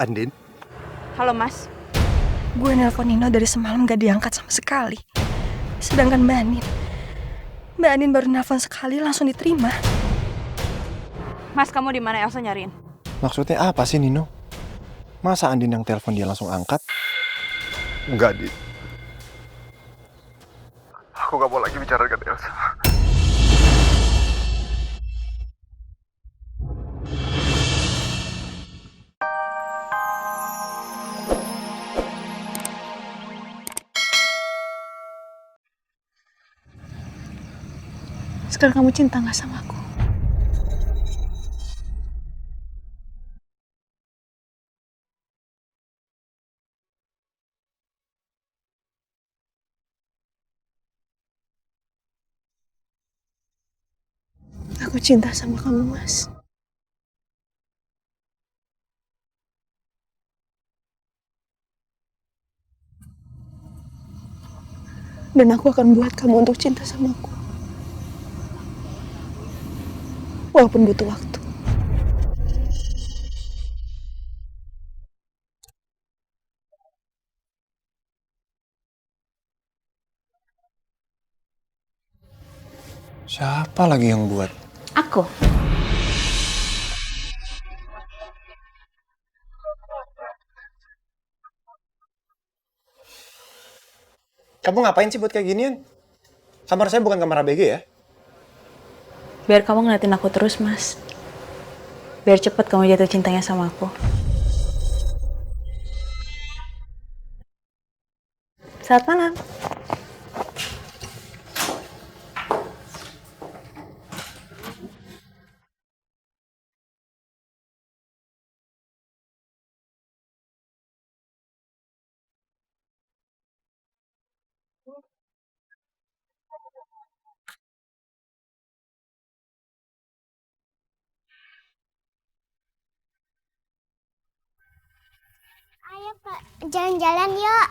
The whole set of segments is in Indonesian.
Andin? Halo Mas. Gue nelpon Nino dari semalam gak diangkat sama sekali. Sedangkan Mbak Anin baru nelpon sekali langsung diterima. Mas, kamu di mana? Elsa nyariin. Maksudnya apa sih Nino? Masa Andin yang telepon dia langsung angkat? Enggak, Din. Aku gak mau lagi bicara dengan Elsa. Sekarang kamu cinta gak sama aku? Aku cinta sama kamu, Mas. Dan aku akan buat kamu untuk cinta sama aku. Walaupun butuh waktu. Siapa lagi yang buat? Aku. Kamu ngapain sih buat kayak ginian? Kamar saya bukan kamar ABG ya? Biar kamu ngeliatin aku terus, Mas. Biar cepet kamu jatuh cintanya sama aku. Selamat malam. Ayo Pak, jalan-jalan yuk.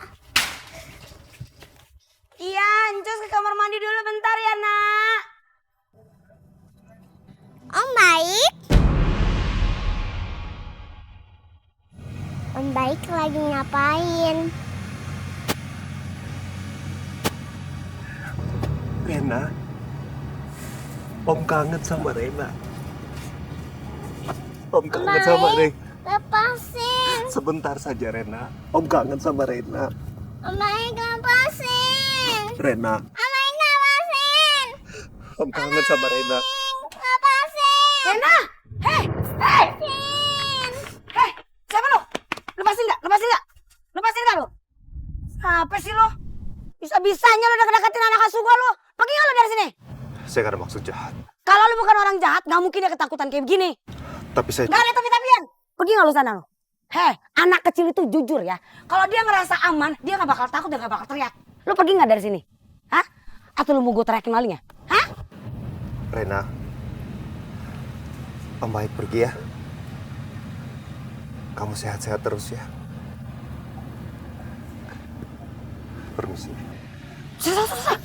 Iya, Encos ke kamar mandi dulu bentar ya, Nak. Om Baik. Om Baik lagi ngapain? Rena. Om kangen sama Rena. Om kangen sama Rena. Lepasin. Sebentar saja Rena. Om kangen sama Rena. Om Baik lepasin. Rena. Om Baik lepasin. Om kangen sama Rena. Lepasin. Rena! Hei! Lepasin. Hei! Siapa lo? Lepasin nggak? Lepasin nggak? Lepasin nggak lo? Apa sih lo? Bisa-bisanya lo deket-deketin anak asuh gua lo. Pergi nggak lo dari sini? Saya gak ada maksud jahat. Kalau lo bukan orang jahat, nggak mungkin dia ketakutan kayak begini. Tapi saya... Nggak ada tapi-tapian. Pergi nggak lo sana lo? Hei, anak kecil itu jujur ya. Kalau dia ngerasa aman, dia nggak bakal takut dan nggak bakal teriak. Lo pergi nggak dari sini? Hah? Atau lo mau gue teriakin malingnya? Hah? Rena. Om Baik pergi ya. Kamu sehat-sehat terus ya. Permisi. Susah.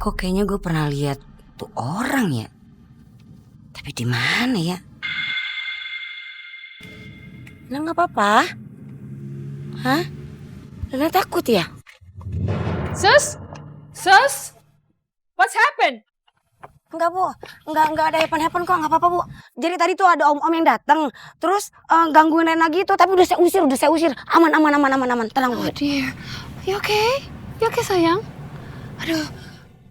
Kok kayaknya gue pernah lihat tuh orang ya. Tapi di mana ya? Lena nggak apa-apa? Hah? Lena takut ya? Sus? Sus? What's happened? Enggak bu, enggak ada happen kok, nggak apa-apa bu. Jadi tadi tuh ada om-om yang datang, terus gangguin Lena gitu, tapi udah saya usir, aman, tenang bu. Oh dear. You okay? You okay sayang? Aduh,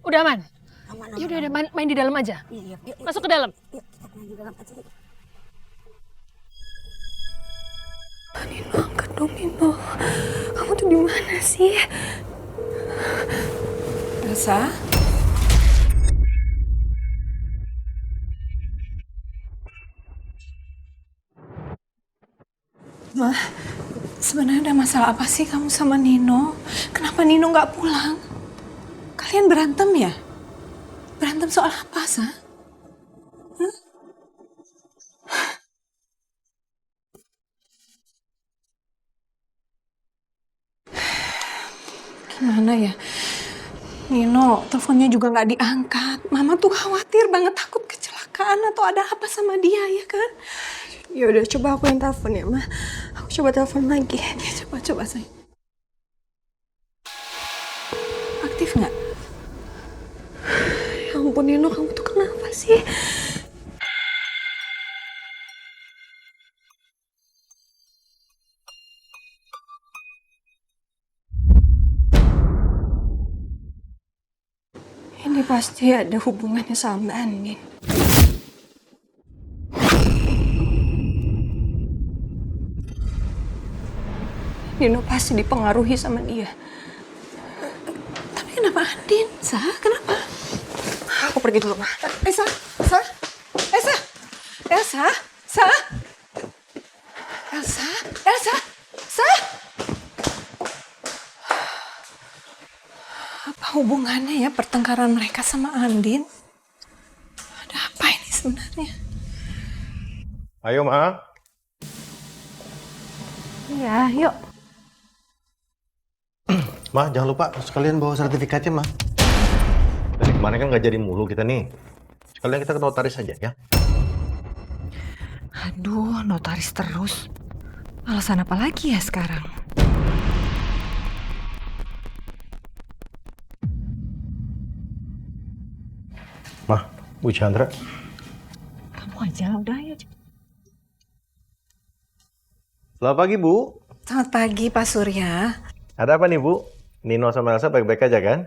udah aman? Aman. Ya udah main di dalam aja. Iya, yuk. Masuk ke dalam. Yuk, kita main di dalam aja. Nino, angkat dong Nino. Kamu tuh di mana sih? Elsa? Ma, sebenarnya ada masalah apa sih kamu sama Nino? Kenapa Nino nggak pulang? Kalian berantem ya? Berantem soal apa, Sa? Mana ya? Nino, teleponnya juga nggak diangkat. Mama tuh khawatir banget, takut kecelakaan atau ada apa sama dia, ya kan? Ya udah, coba aku yang telepon ya, Ma. Aku coba telepon lagi. Ya, coba sayang. Aktif nggak? Ya ampun Nino, kamu tuh kenapa sih? Ini pasti ada hubungannya sama Mbak Andin. Nino pasti dipengaruhi sama dia. Tapi kenapa Andin? Sa, kenapa? Aku pergi dulu, Ma. Elsa. Apa hubungannya ya pertengkaran mereka sama Andin? Ada apa ini sebenarnya? Ayo, Ma. Iya, yuk. Ma, jangan lupa sekalian bawa sertifikatnya, Ma. Dari kemarin kan nggak jadi mulu kita nih. Sekalian kita ke notaris aja, ya. Aduh, notaris terus. Alasan apa lagi ya sekarang? Ma, Bu Chandra. Kamu aja udah ya. Selamat pagi, Bu. Selamat pagi, Pak Surya. Ada apa nih, Bu? Nino sama Elsa baik-baik aja, kan?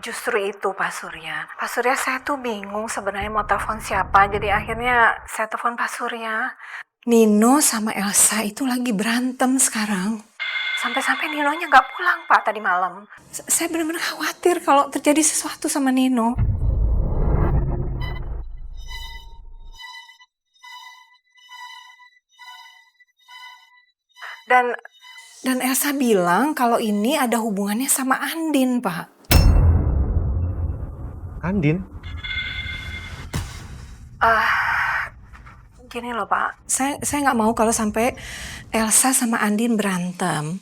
Justru itu Pak Surya. Pak Surya, saya tuh bingung sebenarnya mau telepon siapa. Jadi akhirnya saya telepon Pak Surya. Nino sama Elsa itu lagi berantem sekarang. Sampai-sampai Ninonya nggak pulang Pak tadi malam. Saya benar-benar khawatir kalau terjadi sesuatu sama Nino. Dan Elsa bilang kalau ini ada hubungannya sama Andin, Pak. Andin? Gini loh, Pak. Saya nggak mau kalau sampai Elsa sama Andin berantem.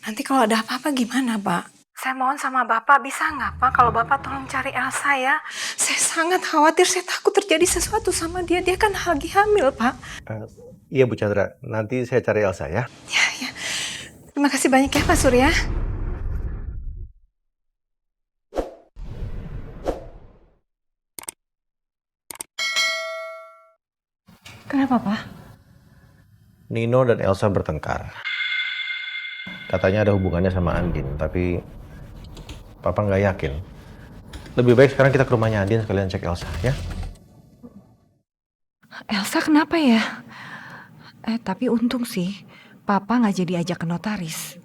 Nanti kalau ada apa-apa gimana, Pak? Saya mohon sama Bapak, bisa nggak Pak kalau Bapak tolong cari Elsa ya? Saya sangat khawatir, saya takut terjadi sesuatu sama dia. Dia kan lagi hamil, Pak. Iya, Bu Chandra. Nanti saya cari Elsa, ya. Ya. Terima kasih banyak ya, Pak Surya. Kenapa Pak? Nino dan Elsa bertengkar. Katanya ada hubungannya sama Andin, tapi Papa nggak yakin. Lebih baik sekarang kita ke rumahnya Andin sekalian cek Elsa, ya. Elsa kenapa ya? Tapi untung sih Papa nggak jadi ajak ke notaris.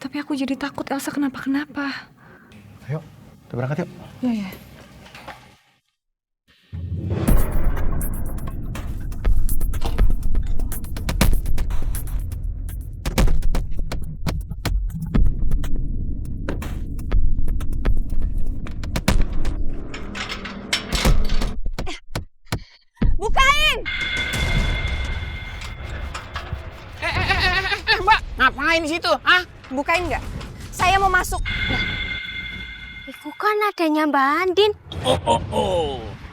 Tapi aku jadi takut Elsa kenapa-kenapa. Ayo, kita berangkat yuk. Ya. Bukain! Mbak, ngapain di situ? Hah? Bukain nggak? Saya mau masuk. Itu kan adanya Mbak Andin.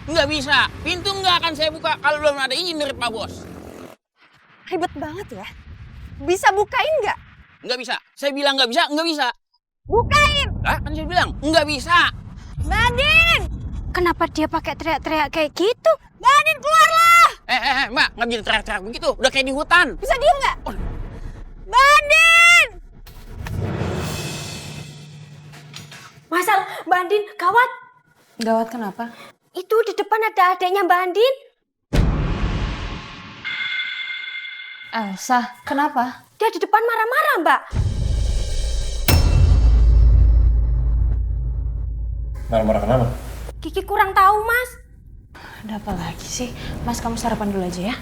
Nggak bisa. Pintu nggak akan saya buka kalau belum ada izin dari Pak Bos. Ribet banget ya. Bisa bukain nggak? Nggak bisa. Saya bilang nggak bisa, nggak bisa. Bukain! Lah, kan saya bilang nggak bisa. Mbak Andin! Kenapa dia pakai teriak-teriak kayak gitu? Mbak Andin, keluarlah! Mbak, nggak bisa teriak-teriak begitu. Udah kayak di hutan. Bisa diem nggak? Mbak Andin! Masal, Mbak Andin, gawat. Gawat kenapa? Itu di depan ada adiknya Mbak Andin. Elsa, kenapa? Dia di depan marah-marah, Mbak. Marah-marah kenapa? Kiki kurang tahu, Mas. Ada apa lagi sih? Mas, kamu sarapan dulu aja ya.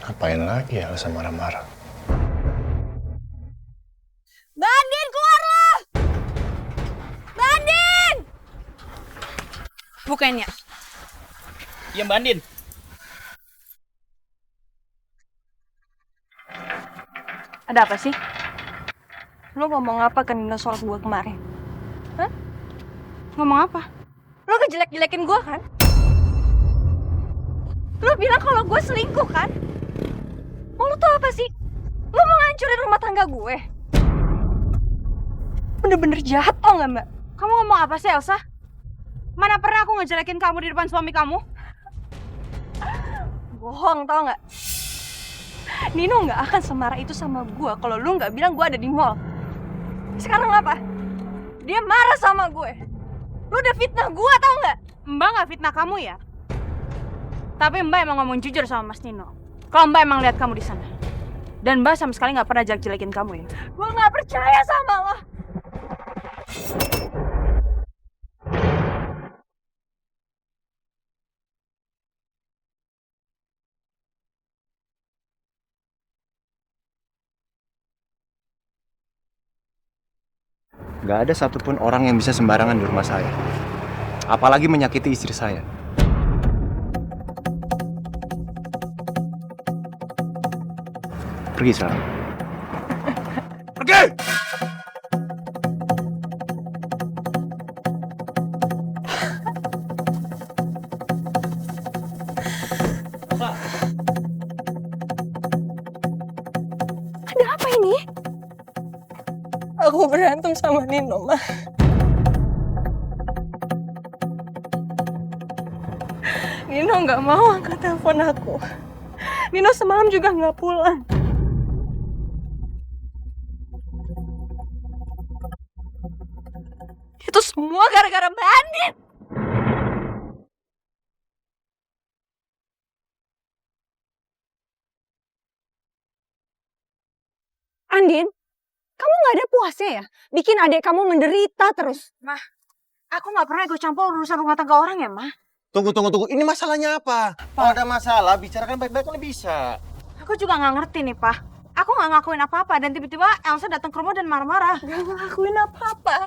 Ngapain lagi ya Elsa marah-marah? Mbak Andin, keluarlah! Mbak Andin! Bukain ya. Ya, Mbak Andin. Ada apa sih? Lo ngomong apa ke Nino soal gue kemarin? Hah? Ngomong apa? Lo ngejelek-jelekin gue kan? Lo bilang kalau gue selingkuh kan? Mau lo tau apa sih? Lo mau ngancurin rumah tangga gue? Bener-bener jahat tau gak, Mbak? Kamu ngomong apa sih, Elsa? Mana pernah aku ngejelekin kamu di depan suami kamu? Bohong tau gak? Nino gak akan semarah itu sama gue kalau lu gak bilang gue ada di mall. Sekarang apa? Dia marah sama gue. Lu udah fitnah gue tau gak? Mbak gak fitnah kamu ya? Tapi Mbak emang ngomong jujur sama Mas Nino. Kalau Mbak emang lihat kamu di sana. Dan Mbak sama sekali gak pernah jelek-jelekin kamu ya. Gue gak percaya sama lo. Gak ada satupun orang yang bisa sembarangan di rumah saya. Apalagi menyakiti istri saya. Pergi sekarang. Pergi! Ada apa ini? Aku berantem sama Nino, Ma. Nino gak mau angkat telepon aku. Nino semalam juga gak pulang. Itu semua gara-gara Mbak Andin. Andin, kamu gak ada puasnya ya? Bikin adik kamu menderita terus. Mah, aku gak pernah ikut campur urusan rumah tangga orang ya, Mah. Tunggu. Ini masalahnya apa? Kalau ada masalah, bicarakan baik-baik kan bisa. Aku juga gak ngerti nih, Pak. Aku gak ngakuin apa-apa dan tiba-tiba Elsa datang ke rumah dan marah-marah. Gak ngelakuin apa-apa.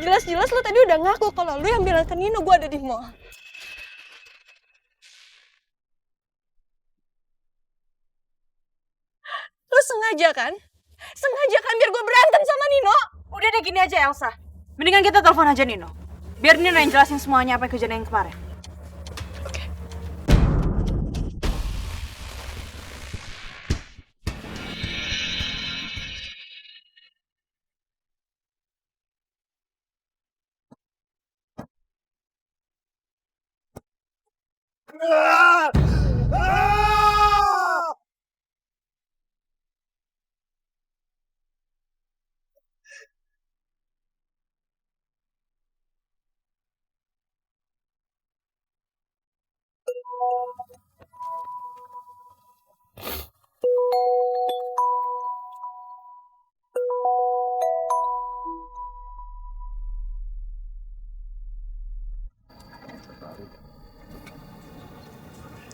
Jelas-jelas lu tadi udah ngaku kalau lu yang bilang ke Nino gue ada di mall. Lu sengaja kan? Sengaja kan biar gue berantem sama Nino? Udah deh gini aja, Elsa. Mendingan kita telepon aja Nino. Biar Nino yang jelasin semuanya apa yang kejadian yang kemarin.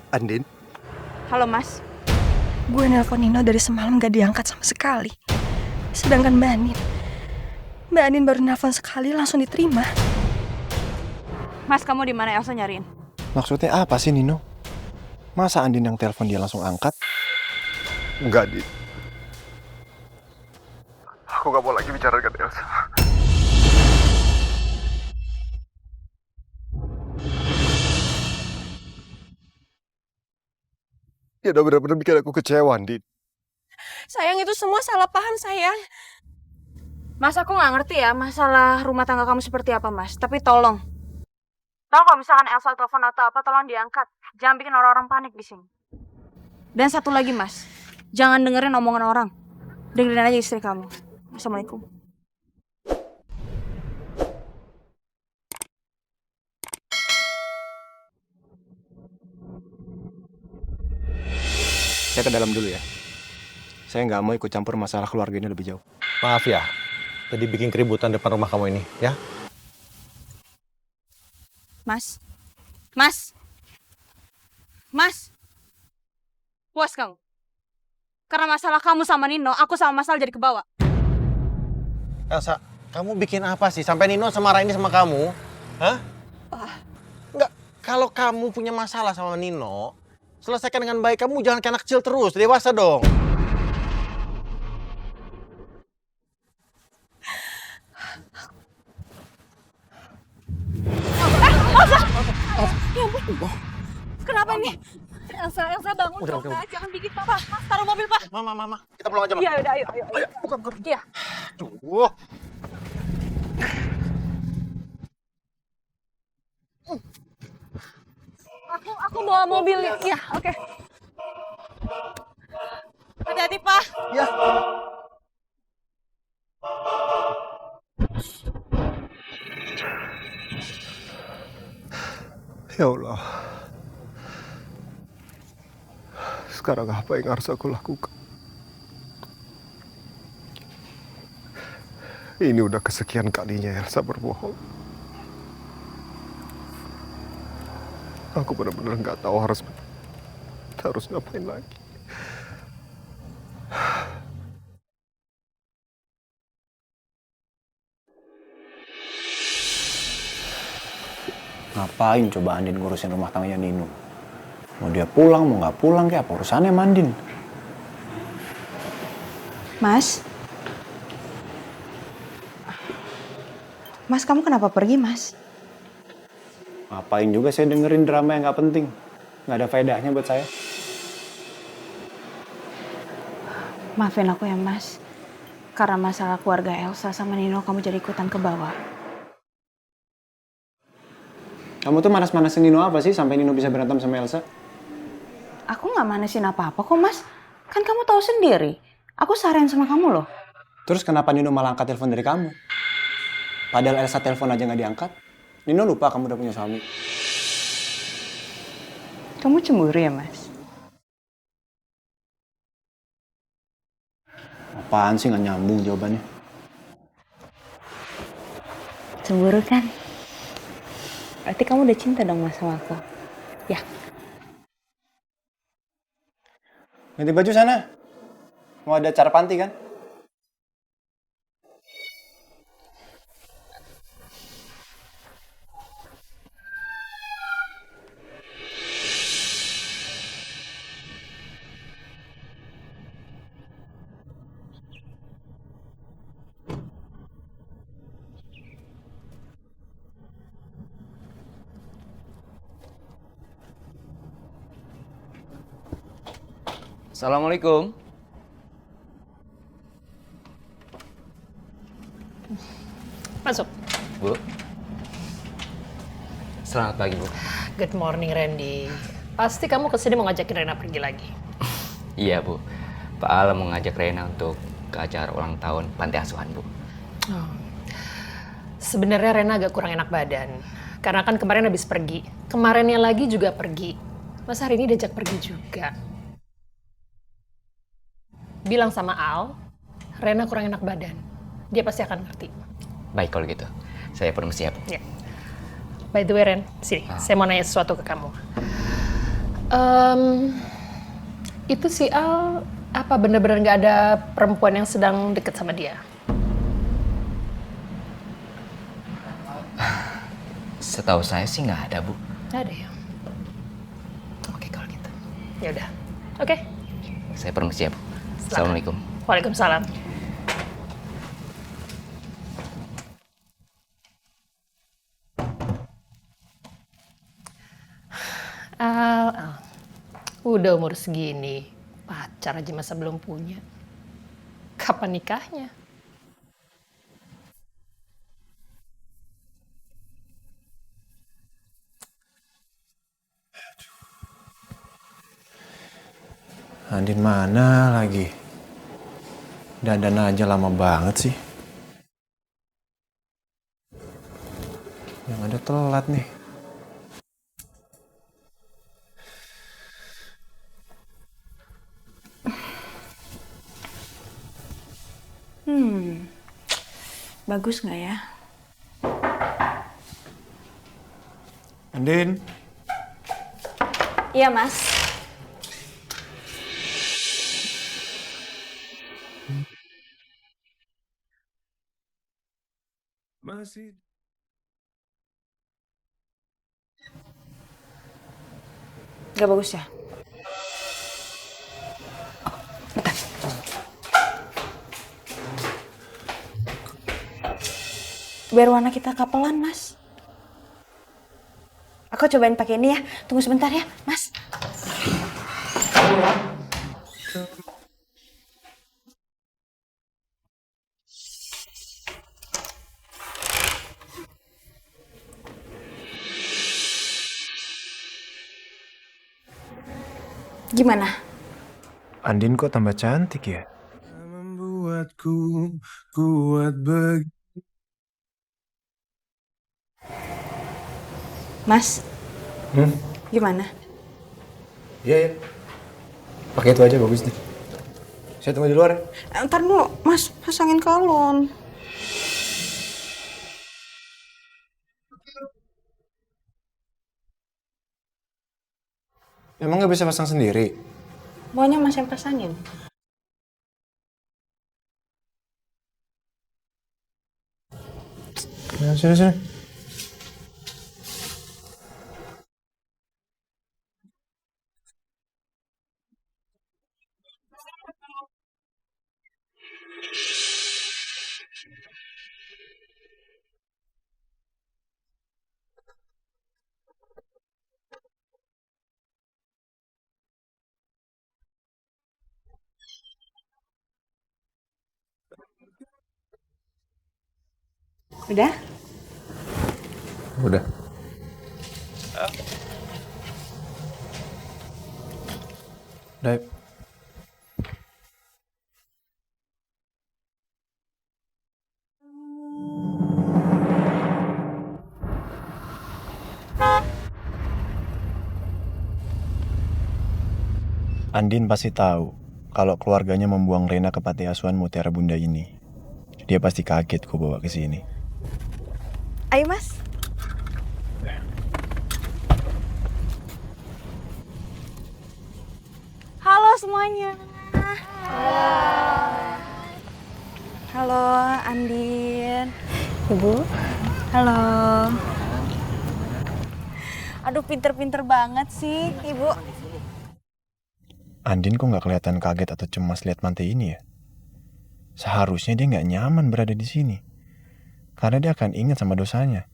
Andin? Halo, Mas. Gue nelpon Nino dari semalam gak diangkat sama sekali. Sedangkan Mbak Andin baru nelpon sekali langsung diterima. Mas, kamu di mana? Elsa nyariin. Maksudnya apa sih Nino? Masa Andin yang telepon dia langsung angkat? Enggak, Din. Aku gak mau lagi bicara dengan Elsa. Dia udah benar-benar bikin aku kecewa, Din. Sayang, itu semua salah paham, sayang. Mas, aku nggak ngerti ya masalah rumah tangga kamu seperti apa, Mas. Tapi tolong kalau misalkan Elsa telepon atau apa, tolong diangkat. Jangan bikin orang-orang panik di sini. Dan satu lagi, Mas. Jangan dengerin omongan orang. Dengerin aja istri kamu. Assalamualaikum. Saya ke dalam dulu ya. Saya nggak mau ikut campur masalah keluarga ini lebih jauh. Maaf ya, tadi bikin keributan depan rumah kamu ini, ya? Mas. Puas kamu? Karena masalah kamu sama Nino, aku sama Mas Al jadi kebawa. Elsa, kamu bikin apa sih? Sampai Nino semarah ini sama kamu? Hah? Enggak, kalau kamu punya masalah sama Nino, selesaikan dengan baik. Kamu jangan kayak anak kecil terus, dewasa dong. Kenapa nih? Elsa bangun dong, Kak. Jangan bikin papa. Mas, taruh mobil, Pak. Mama, kita pulang aja, Ma. Iya, udah, ayo. Bukan. Iya. Duh. Aku bawa mobil. Iya, oke. Hati-hati, Pak. Ya. Ya Allah. Sekarang apa yang harus aku lakukan? Ini udah kesekian kalinya Elsa berbohong. Aku benar-benar nggak tahu harus ngapain lagi. Ngapain coba Andin ngurusin rumah tangganya Nino? Mau dia pulang, mau nggak pulang, kayak apa urusannya sama Andin? Mas? Mas, kamu kenapa pergi, Mas? Ngapain juga saya dengerin drama yang nggak penting? Nggak ada faedahnya buat saya. Maafin aku ya, Mas. Karena masalah keluarga Elsa sama Nino, kamu jadi ikutan ke bawah. Kamu tuh manas-manasin Nino apa sih sampai Nino bisa berantem sama Elsa? Aku nggak manasin apa-apa kok, Mas. Kan kamu tahu sendiri. Aku seharian sama kamu loh. Terus kenapa Nino malah angkat telepon dari kamu? Padahal Elsa telepon aja nggak diangkat. Nino lupa kamu udah punya suami. Kamu cemburu ya, Mas? Apaan sih nggak nyambung jawabannya? Cemburu kan? Berarti kamu udah cinta dong, Mas, sama aku. Ya. Ganti baju sana. Mau ada acara panti kan? Assalamualaikum. Masuk. Bu. Selamat pagi, Bu. Good morning, Randy. Pasti kamu kesini mau ngajakin Rena pergi lagi. Iya, Bu. Pak Al mau ngajak Rena untuk ke acara ulang tahun panti asuhan, Bu. Oh. Sebenarnya Rena agak kurang enak badan. Karena kan kemarin habis pergi. Kemarinnya lagi juga pergi. Masa hari ini diajak pergi juga. Bilang sama Al, Rena kurang enak badan. Dia pasti akan ngerti. Baik kalau gitu. Saya permisi ya, Bu. Ya. By the way, Ren, sini. Saya mau nanya sesuatu ke kamu. Itu si Al, apa bener-bener nggak ada perempuan yang sedang deket sama dia? Setahu saya sih nggak ada, Bu. Nggak ada ya? Oke, kalau gitu. Ya udah. Oke. Saya permisi ya, Bu. Assalamualaikum. Waalaikumsalam. Al, udah umur segini, pacar aja masa belum punya. Kapan nikahnya? Andin mana lagi? Dandan aja lama banget sih. Yang ada telat nih. Bagus nggak ya? Andin. Iya, Mas. Masih. Gak bagus ya? Biar warna kita kapelan, Mas. Aku cobain pakai ini ya. Tunggu sebentar ya, Mas. Gimana? Andin kok tambah cantik ya? Membuatku kuat begitu. Mas, gimana? Iya, ya. Pakai itu aja bagus nih. Saya tunggu di luar ya. Ntar dulu, Mas, pasangin kalon. Emang nggak bisa pasang sendiri? Maunya Mas yang pasangin. Nah, sini. Udah? Udah. Udah. Andin pasti tahu kalau keluarganya membuang Rena ke panti asuhan Mutiara Bunda ini. Dia pasti kaget kok bawa ke sini. Ayo, Mas. Halo semuanya. Halo, Andin. Ibu. Halo. Aduh, pinter-pinter banget sih, Ibu. Andin kok nggak kelihatan kaget atau cemas lihat pantai ini ya? Seharusnya dia nggak nyaman berada di sini. Karena dia akan ingat sama dosanya.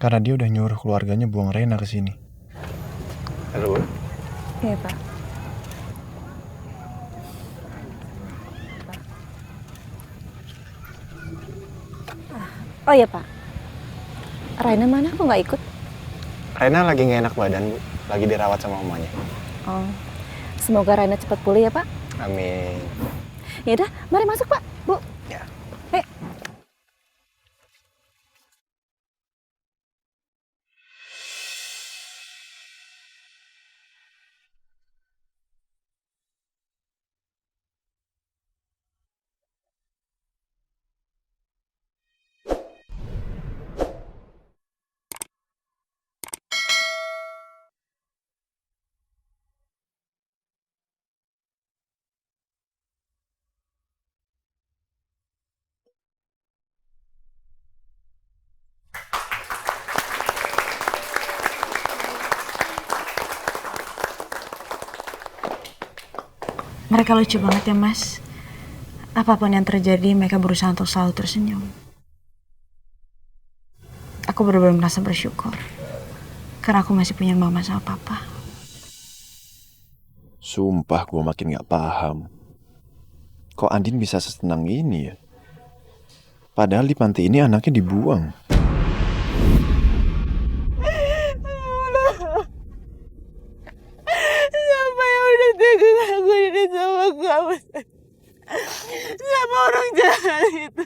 Karena dia udah nyuruh keluarganya buang Rena ke sini. Halo. Iya, Pak. Oh iya, Pak. Raina mana? Kok nggak ikut? Rena lagi nggak enak badan, Bu. Lagi dirawat sama mamanya. Oh. Semoga Raina cepat pulih ya, Pak. Amin. Ya udah, mari masuk, Pak. Bu. Ya. Hei. Mereka lucu banget ya, Mas. Apapun yang terjadi, mereka berusaha untuk selalu tersenyum. Aku benar-benar merasa bersyukur. Karena aku masih punya mama sama papa. Sumpah gue makin gak paham. Kok Andin bisa sesenang ini ya? Padahal di panti ini anaknya dibuang. Siapa yang udah tega ngelakuin ini sama kamu? Siapa orang jahat itu?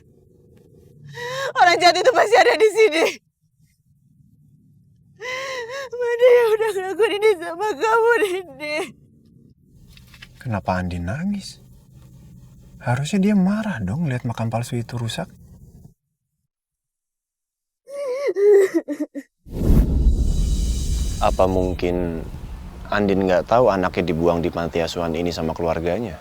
Orang jahat itu pasti ada di sini. Mana yang udah ngelakuin ini sama kamu, Nini? Kenapa Andin nangis? Harusnya dia marah dong lihat makam palsu itu rusak. Apa mungkin Andin nggak tahu anaknya dibuang di panti asuhan ini sama keluarganya?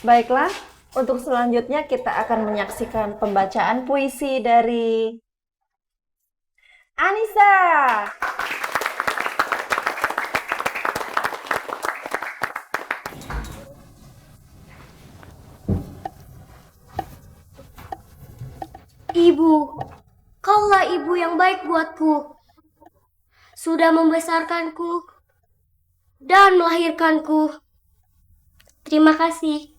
Baiklah, untuk selanjutnya kita akan menyaksikan pembacaan puisi dari Anissa. Ibu. Kaulah ibu yang baik buatku. Sudah membesarkanku dan melahirkanku. Terima kasih.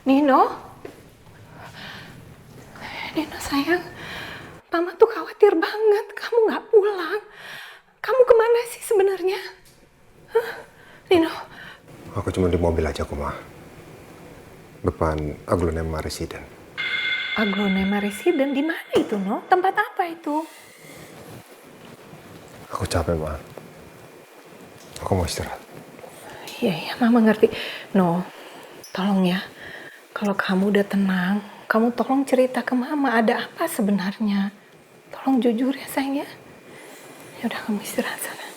Nino? Nino sayang, Mama tuh khawatir banget kamu nggak pulang. Kamu kemana sih sebenarnya? Hah? Nino? Aku cuma di mobil aja kok, Ma. Depan Aglonema Residen. Aglonema Residen di mana itu, No? Tempat apa itu? Aku capek, Ma. Aku mau istirahat. Iya, Mama ngerti. No, tolong ya. Kalau kamu udah tenang, kamu tolong cerita ke Mama ada apa sebenarnya. Tolong jujur ya sayang ya. Ya udah kamu istirahat sana.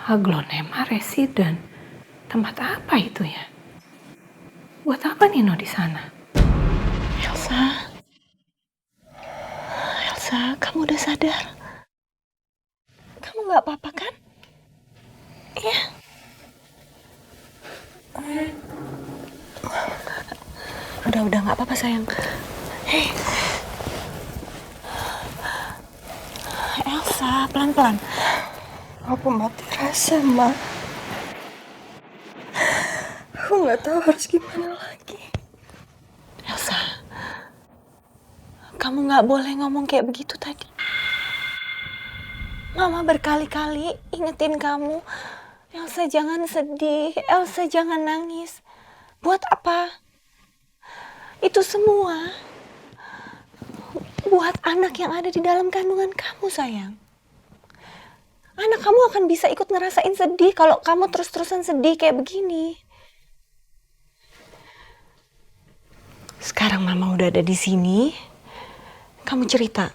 Aglonema Residen. Tempat apa itu ya? Buat apa Nino di sana? Elsa, kamu udah sadar? Kamu nggak apa-apa kan? Iya. Udah nggak apa-apa sayang. Hei, Elsa, pelan-pelan. Aku mati rasa, Ma. Aku nggak tahu harus gimana lagi. Elsa, kamu nggak boleh ngomong kayak begitu tadi. Mama berkali-kali ingetin kamu, Elsa jangan sedih, Elsa jangan nangis. Buat apa? Itu semua buat anak yang ada di dalam kandungan kamu, sayang. Anak kamu akan bisa ikut ngerasain sedih kalau kamu terus-terusan sedih kayak begini. Sekarang Mama udah ada di sini. Kamu cerita.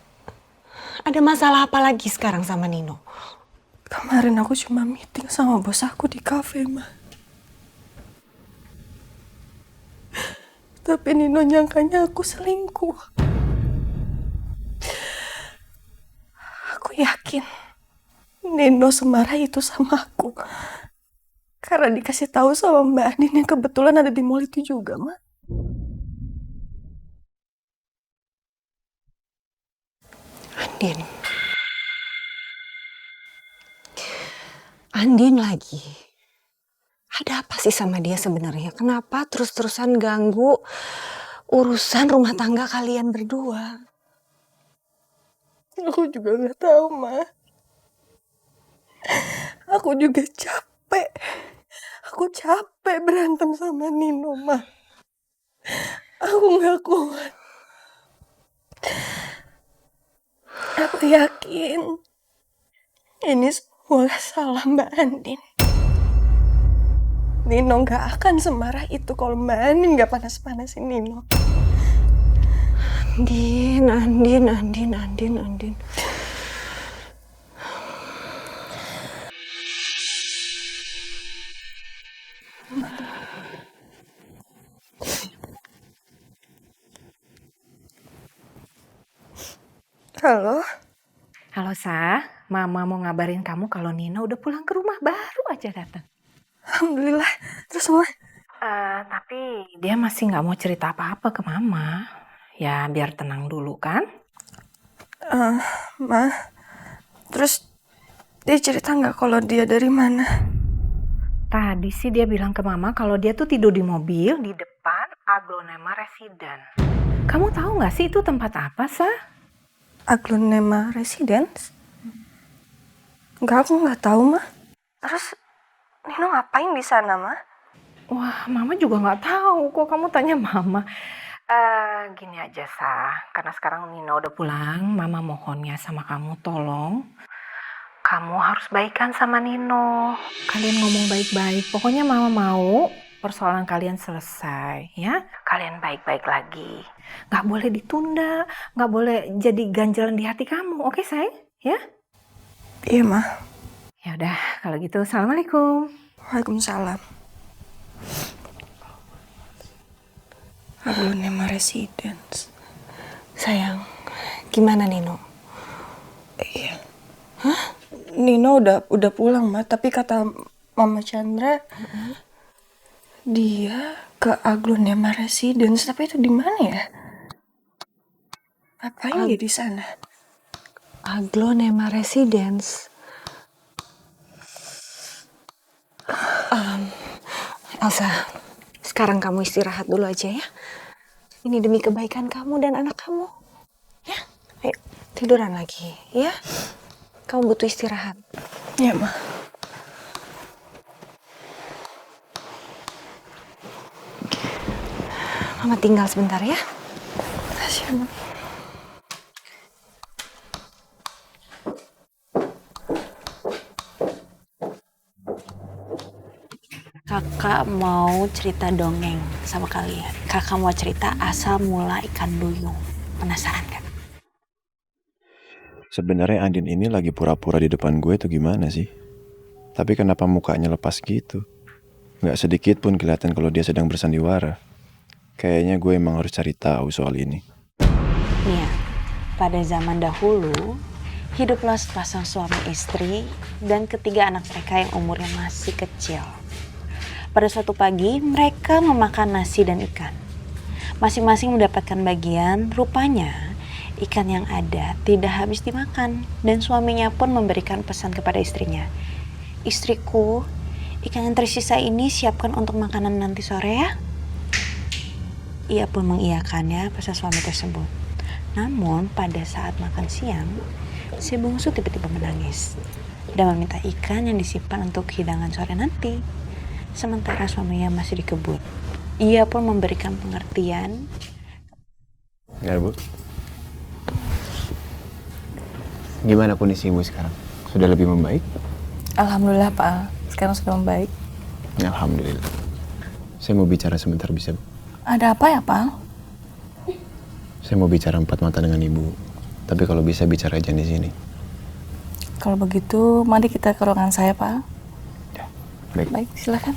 Ada masalah apa lagi sekarang sama Nino? Kemarin aku cuma meeting sama bos aku di kafe, Ma. Tapi Nino nyangkanya aku selingkuh. Aku yakin Nino semarah itu sama aku. Karena dikasih tahu sama Mbak Andin yang kebetulan ada di mall itu juga, Ma. Andin lagi. Ada apa sih sama dia sebenarnya? Kenapa terus-terusan ganggu urusan rumah tangga kalian berdua? Aku juga nggak tahu, Ma. Aku juga capek. Aku capek berantem sama Nino, Ma. Aku nggak kuat. Aku yakin ini semua salah Mbak Andin. Nino nggak akan semarah itu kalau Mbak Andin nggak panas-panasin Nino. Andin. Halo? Halo, Sa. Mama mau ngabarin kamu kalau Nino udah pulang ke rumah, baru aja datang. Alhamdulillah. Terus, Ma? Tapi dia masih nggak mau cerita apa-apa ke Mama. Ya, biar tenang dulu, kan? Ma, terus dia cerita nggak kalau dia dari mana? Tadi sih dia bilang ke Mama kalau dia tuh tidur di mobil di depan Aglonema Residen. Kamu tahu nggak sih itu tempat apa, Sa? Aglonema Residence? Enggak, aku nggak tahu, Ma. Terus Nino ngapain di sana, Ma? Wah, Mama juga nggak tahu. Kok kamu tanya Mama? Gini aja, Sa. Karena sekarang Nino udah pulang, Mama mohonnya sama kamu, tolong. Kamu harus baikan sama Nino. Kalian ngomong baik-baik. Pokoknya Mama mau persoalan kalian selesai, ya. Kalian baik-baik lagi. Nggak boleh ditunda, nggak boleh jadi ganjalan di hati kamu. Oke, sayang? Ya? Iya, Ma. Ya udah, kalau gitu, assalamualaikum. Waalaikumsalam. Aglonema Residence. Sayang, gimana Nino? Iya. Hah? Nino udah pulang, Ma. Tapi kata Mama Chandra, dia ke Aglonema Residence. Tapi itu di mana ya? Ngapain dia di sana? Aglonema Residence. Elsa, sekarang kamu istirahat dulu aja ya. Ini demi kebaikan kamu dan anak kamu. Ya, ayo tiduran lagi ya. Kamu butuh istirahat. Ya, Ma. Mama tinggal sebentar ya. Makasih, Ma. Kakak mau cerita dongeng sama kalian. Kakak mau cerita asal mula ikan duyung. Penasaran kan? Sebenarnya Andin ini lagi pura-pura di depan gue tuh gimana sih? Tapi kenapa mukanya lepas gitu? Nggak sedikit pun kelihatan kalau dia sedang bersandiwara. Kayaknya gue emang harus cari tahu soal ini. Nia, pada zaman dahulu, hiduplah sepasang suami istri dan ketiga anak mereka yang umurnya masih kecil. Pada suatu pagi, mereka memakan nasi dan ikan. Masing-masing mendapatkan bagian, rupanya ikan yang ada tidak habis dimakan. Dan suaminya pun memberikan pesan kepada istrinya. Istriku, ikan yang tersisa ini siapkan untuk makanan nanti sore ya. Ia pun mengiyakannya pesan suami tersebut. Namun pada saat makan siang, si bungsu tiba-tiba menangis. Dan meminta ikan yang disimpan untuk hidangan sore nanti. Sementara suaminya masih di kebun. Ia pun memberikan pengertian. Ya, Bu. Gimana kondisi Ibu sekarang? Sudah lebih membaik? Alhamdulillah, Pak Al. Sekarang sudah membaik. Alhamdulillah. Saya mau bicara sebentar, bisa, Bu? Ada apa ya, Pak Al? Saya mau bicara empat mata dengan Ibu. Tapi kalau bisa bicara aja di sini. Kalau begitu, mari kita ke ruangan saya, Pak Al. Baik. Baik, silakan.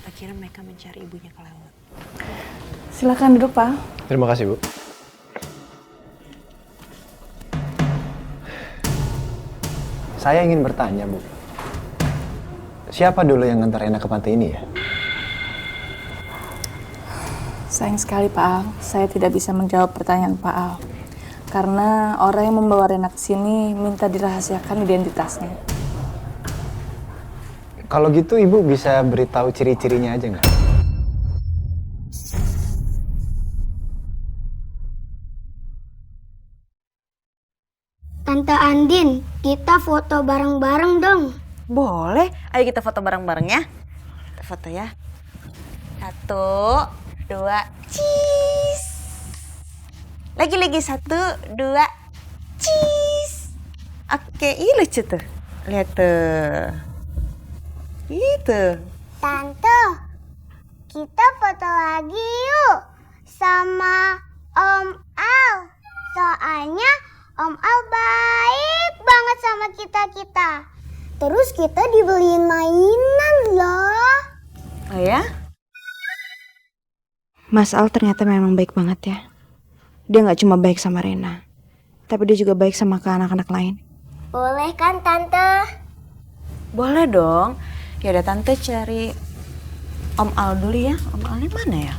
Akhirnya mereka mencari ibunya ke laut. Silakan duduk, Pak. Terima kasih, Bu. Saya ingin bertanya, Bu. Siapa dulu yang ngantar Rena ke pantai ini ya? Sayang sekali, Pak Al. Saya tidak bisa menjawab pertanyaan Pak Al. Karena orang yang membawa Rena ke sini minta dirahasiakan identitasnya. Kalau gitu Ibu bisa beritahu ciri-cirinya aja nggak? Tante Andin, kita foto bareng-bareng dong. Boleh, ayo kita foto bareng-bareng ya. Kita foto ya. 1, 2, cheese. Lagi-lagi 1, 2, cheese. Oke, ini lucu tuh. Lihat tuh. Itu. Tante, kita foto lagi yuk sama Om Al. Soalnya Om Al baik banget sama kita-kita. Terus kita dibeliin mainan loh. Oh ya? Mas Al ternyata memang baik banget ya. Dia nggak cuma baik sama Rena, tapi dia juga baik sama ke anak-anak lain. Boleh kan Tante? Boleh dong. Ya udah Tante cari Om Al dulu ya. Om Alnya mana ya?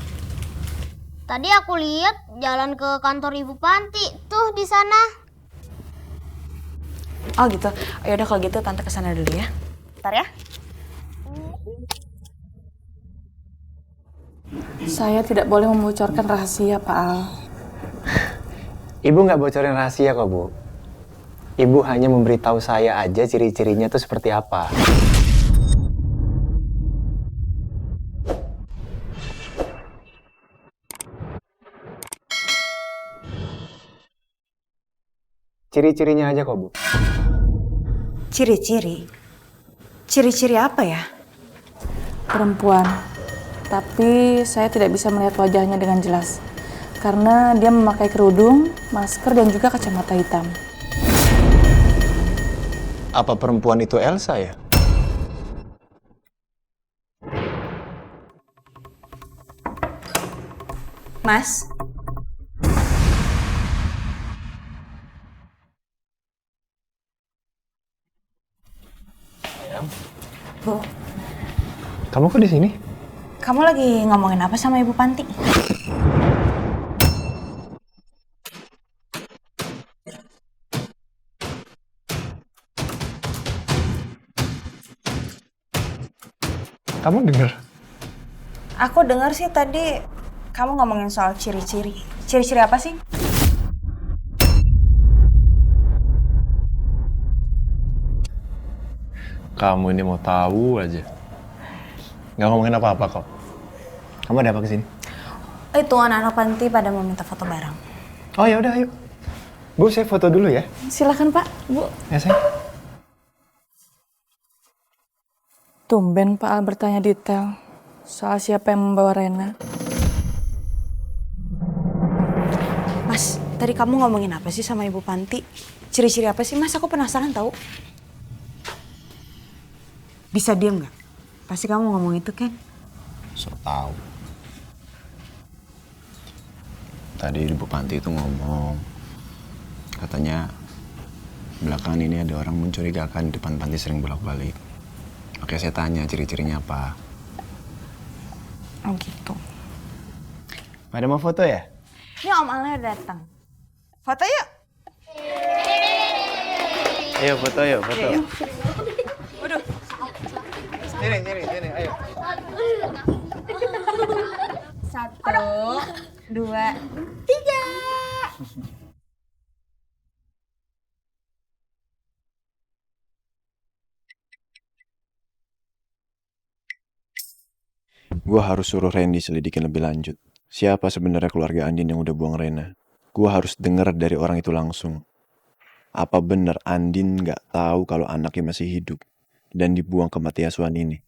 Tadi aku lihat jalan ke kantor Ibu Panti tuh di sana. Oh gitu. Ya udah kalau gitu Tante kesana dulu ya. Bentar ya. Saya tidak boleh membocorkan rahasia, Pak Al. Ibu nggak bocorin rahasia kok, Bu. Ibu hanya memberitahu saya aja ciri-cirinya tuh seperti apa. Ciri-cirinya aja kok, Bu. Ciri-ciri? Ciri-ciri apa ya? Perempuan. Tapi saya tidak bisa melihat wajahnya dengan jelas. Karena dia memakai kerudung, masker, dan juga kacamata hitam. Apa perempuan itu Elsa ya? Mas? Bu, Kamu kok di sini? kamu lagi ngomongin apa sama Ibu Panti? Kamu denger? Aku dengar sih tadi kamu ngomongin soal ciri-ciri. Ciri-ciri apa sih? Kamu ini mau tahu aja. Nggak ngomongin apa-apa kok. Kamu ada apa kesini? Itu anak-anak panti pada mau minta foto bareng. Oh ya udah, ayo. Bu, saya foto dulu ya. Silakan Pak, Bu. Ya saya. Tumben Pak Al bertanya detail soal siapa yang membawa Rena. Mas, tadi kamu ngomongin apa sih sama Ibu Panti? Ciri-ciri apa sih Mas? Aku penasaran tahu. Bisa diam nggak? Pasti kamu ngomong itu kan? So tahu. Tadi Ibu Panti itu ngomong, katanya belakangan ini ada orang mencurigakan di depan panti sering bolak-balik. Oke, saya tanya ciri-cirinya apa. Oh gitu. Pada mau foto ya? Ini Om Alnya datang. Foto yuk. Ayo foto yuk, foto. Waduh. Sini, ayo. 1, 2, 3. Gue harus suruh Randy selidikin lebih lanjut. Siapa sebenarnya keluarga Andin yang udah buang Rena? Gue harus denger dari orang itu langsung. Apa benar Andin nggak tahu kalau anaknya masih hidup dan dibuang ke panti asuhan ini?